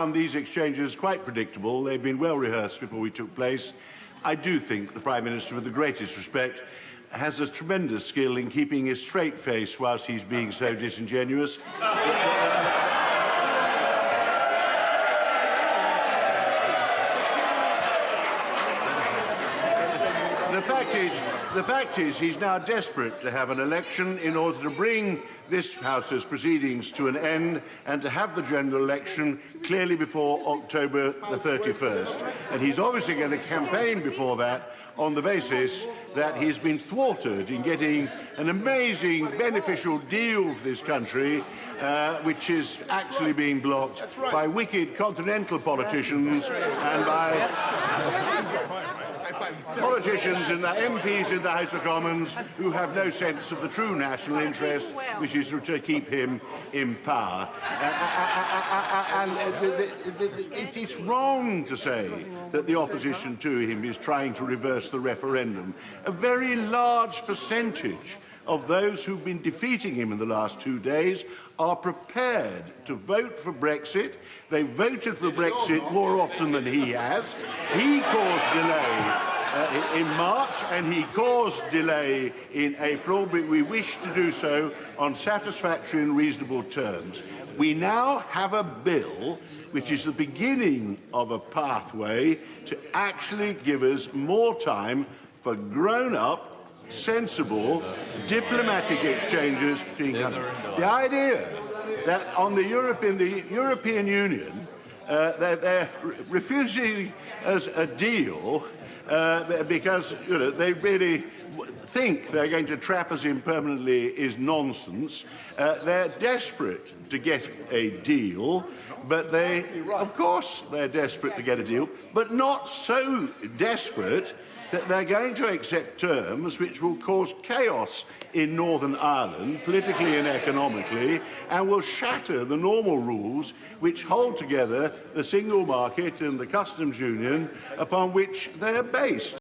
found these exchanges quite predictable. They've been well rehearsed before we took place. I do think the Prime Minister, with the greatest respect, has a tremendous skill in keeping a straight face whilst he's being so disingenuous. The fact is, he's now desperate to have an election in order to bring this House's proceedings to an end and to have the general election clearly before October the 31st. And he's obviously going to campaign before that on the basis that he's been thwarted in getting an amazing beneficial deal for this country, which is actually being blocked by wicked continental politicians and by politicians and the MPs in the House of Commons who have no sense of the true national interest, which is to keep him in power. And it's wrong to say that the opposition to him is trying to reverse the referendum. A very large percentage of those who've been defeating him in the last 2 days are prepared to vote for Brexit. They voted for Brexit more often than he has. He caused delay in March and he caused delay in April, but we wish to do so on satisfactory and reasonable terms. We now have a bill which is the beginning of a pathway to actually give us more time for grown-up, sensible, diplomatic exchanges between countries. The idea that on the European Union, they're refusing us a deal because they really think they're going to trap us in permanently is nonsense. They're desperate to get a deal, but of course they're desperate to get a deal, but not so desperate that they're going to accept terms which will cause chaos in Northern Ireland, politically and economically, and will shatter the normal rules which hold together the single market and the customs union upon which they're based.